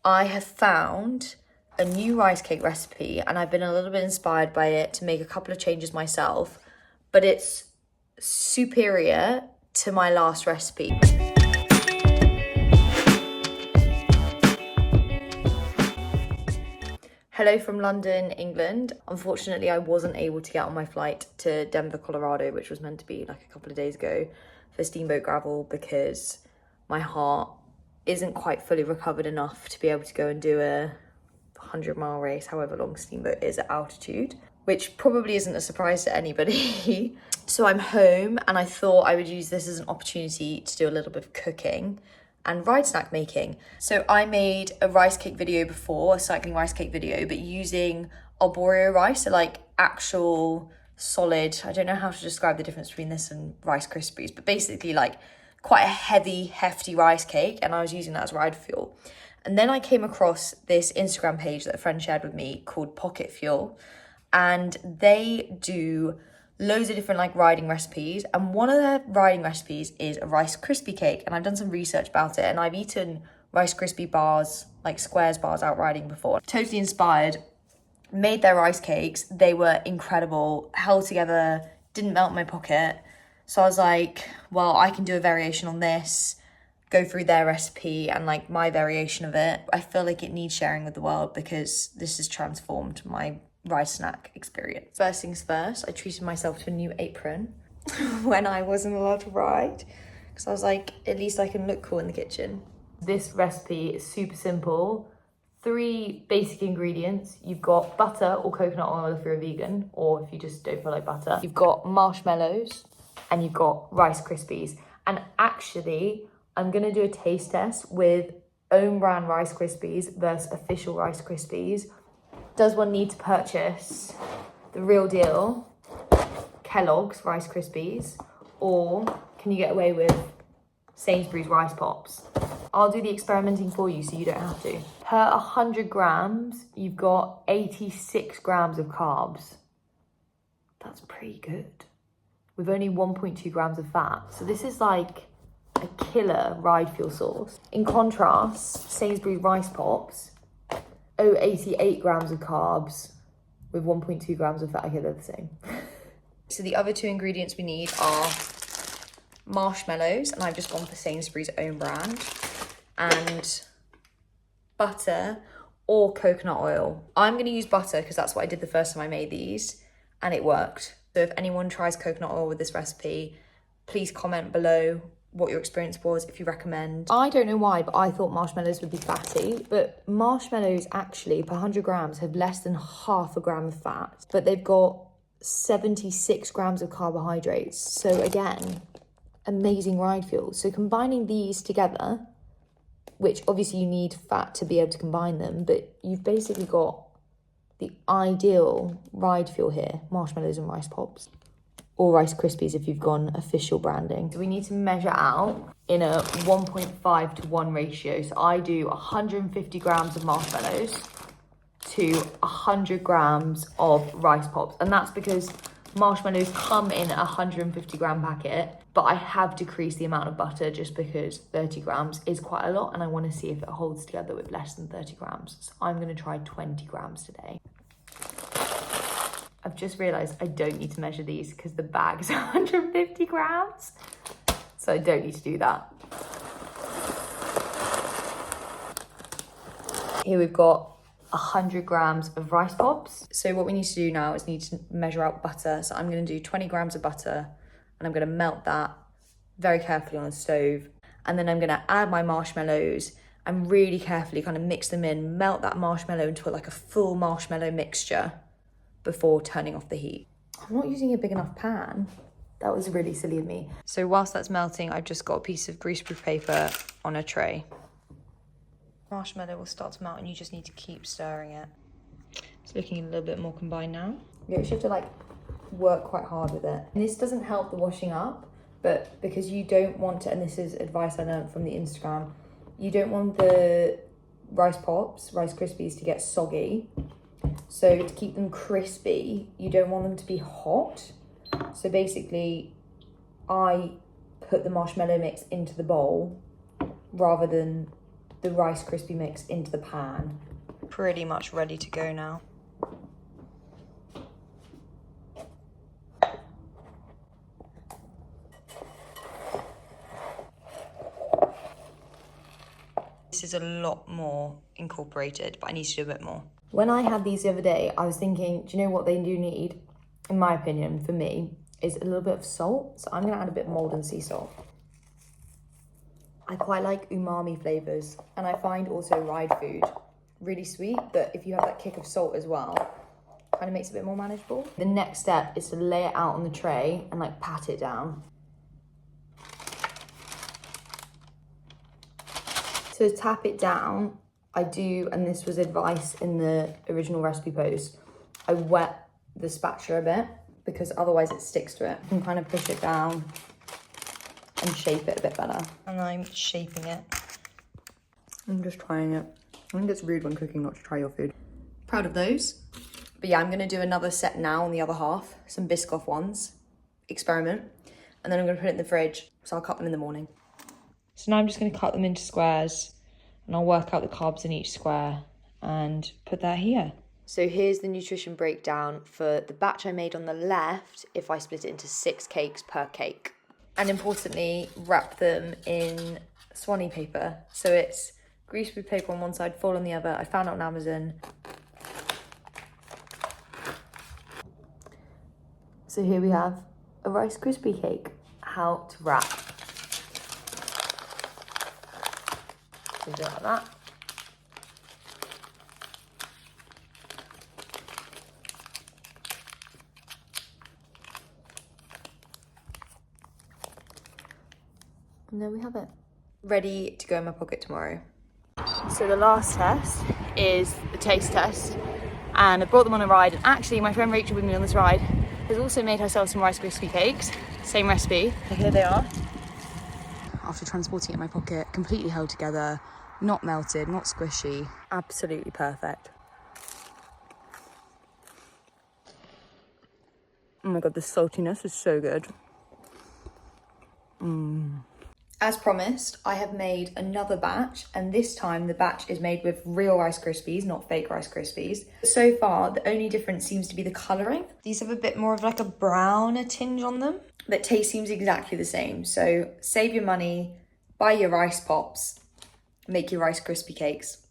I have found a new rice cake recipe and I've been a little bit inspired by it to make a couple of changes myself, but it's superior to my last recipe. Hello from London, England. Unfortunately, I wasn't able to get on my flight to Denver, Colorado, which was meant to be like a couple of days ago for Steamboat Gravel because my heart isn't quite fully recovered enough to be able to go and do a 100-mile race, however long Steamboat is at altitude, which probably isn't a surprise to anybody. So I'm home and I thought I would use this as an opportunity to do a little bit of cooking and ride snack making. So I made a rice cake video before, a cycling rice cake video, but using arborio rice, so like actual solid, I don't know how to describe the difference between this and Rice Krispies, but basically like quite a heavy, hefty rice cake, and I was using that as ride fuel. And then I came across this Instagram page that a friend shared with me called Pocket Fuel, and they do loads of different like riding recipes, and one of their riding recipes is a Rice Krispie cake, and I've done some research about it and I've eaten Rice Krispie bars, like squares bars out riding before. Totally inspired, made their rice cakes. They were incredible, held together, didn't melt in my pocket. So I was like, well, I can do a variation on this, go through their recipe and like my variation of it. I feel like it needs sharing with the world because this has transformed my ride snack experience. First things first, I treated myself to a new apron when I wasn't allowed to ride because I was like, at least I can look cool in the kitchen. This recipe is super simple. 3 basic ingredients. You've got butter or coconut oil if you're a vegan, or if you just don't feel like butter. You've got marshmallows and you've got Rice Krispies. And actually, I'm gonna do a taste test with own brand Rice Krispies versus official Rice Krispies. Does one need to purchase the real deal Kellogg's Rice Krispies, or can you get away with Sainsbury's Rice Pops? I'll do the experimenting for you so you don't have to. Per 100 grams, you've got 86 grams of carbs. That's pretty good. With only 1.2 grams of fat. So this is like a killer ride fuel source. In contrast, Sainsbury's Rice Pops, 88 grams of carbs with 1.2 grams of fat. Okay, they're the same. So the other 2 ingredients we need are marshmallows, and I've just gone for Sainsbury's own brand, and butter or coconut oil. I'm going to use butter because that's what I did the first time I made these and it worked. So if anyone tries coconut oil with this recipe, please comment below what your experience was, if you recommend. I don't know why, but I thought marshmallows would be fatty, but marshmallows actually per 100 grams have less than half a gram of fat, but they've got 76 grams of carbohydrates. So again, amazing ride fuel. So combining these together, which obviously you need fat to be able to combine them, but you've basically got the ideal ride fuel here, marshmallows and Rice Pops. Or Rice Krispies if you've gone official branding. So we need to measure out in a 1.5 to 1 ratio. So I do 150 grams of marshmallows to 100 grams of Rice Pops. And that's because marshmallows come in a 150 gram packet, but I have decreased the amount of butter just because 30 grams is quite a lot and I want to see if it holds together with less than 30 grams. So I'm going to try 20 grams today. I've just realised I don't need to measure these because the bag is 150 grams. So I don't need to do that. Here we've got 100 grams of Rice Pops. So what we need to do now is need to measure out butter. So I'm going to do 20 grams of butter and I'm going to melt that very carefully on the stove. And then I'm going to add my marshmallows and really carefully kind of mix them in, melt that marshmallow into like a full marshmallow mixture before turning off the heat. I'm not using a big enough pan. That was really silly of me. So whilst that's melting, I've just got a piece of greaseproof paper on a tray. Marshmallow will start to melt and you just need to keep stirring it. It's looking a little bit more combined now. You actually have to like work quite hard with it. And this doesn't help the washing up, but because you don't want to, and this is advice I learned from the Instagram, you don't want the Rice Pops, Rice Krispies to get soggy. So to keep them crispy, you don't want them to be hot. So basically, I put the marshmallow mix into the bowl rather than the Rice Krispie mix into the pan. Pretty much ready to go now. This is a lot more incorporated, but I need to do a bit more. When I had these the other day, I was thinking, do you know what they do need, in my opinion, for me, is a little bit of salt. So I'm gonna add a bit of Maldon sea salt. I quite like umami flavors, and I find also ride food really sweet, but if you have that kick of salt as well, kind of makes it a bit more manageable. The next step is to lay it out on the tray and like pat it down. To tap it down, I do, and this was advice in the original recipe post, I wet the spatula a bit because otherwise it sticks to it. You can kind of push it down and shape it a bit better. And I'm shaping it. I'm just trying it. I think it's rude when cooking not to try your food. Proud of those. But yeah, I'm gonna do another set now on the other half, some biscoff ones, experiment, and then I'm gonna put it in the fridge, so I'll cut them in the morning. So now I'm just gonna cut them into squares, and I'll work out the carbs in each square and put that here. So here's the nutrition breakdown for the batch I made on the left if I split it into 6 cakes per cake. And importantly, wrap them in swanee paper. So it's greaseproof paper on one side, foil on the other. I found it on Amazon. So here we have a Rice Krispie cake. How to wrap. So do it like that. And there we have it. Ready to go in my pocket tomorrow. So the last test is the taste test. And I brought them on a ride. And actually my friend Rachel with me on this ride has also made herself some Rice Krispie cakes. Same recipe. So here they are. After transporting it in my pocket, completely held together, not melted, not squishy. Absolutely perfect. Oh my God, the saltiness is so good. As promised, I have made another batch, and this time the batch is made with real Rice Krispies, not fake Rice Krispies. So far, the only difference seems to be the colouring. These have a bit more of like a browner tinge on them, but taste seems exactly the same. So save your money, buy your rice pops, make your Rice Krispie cakes.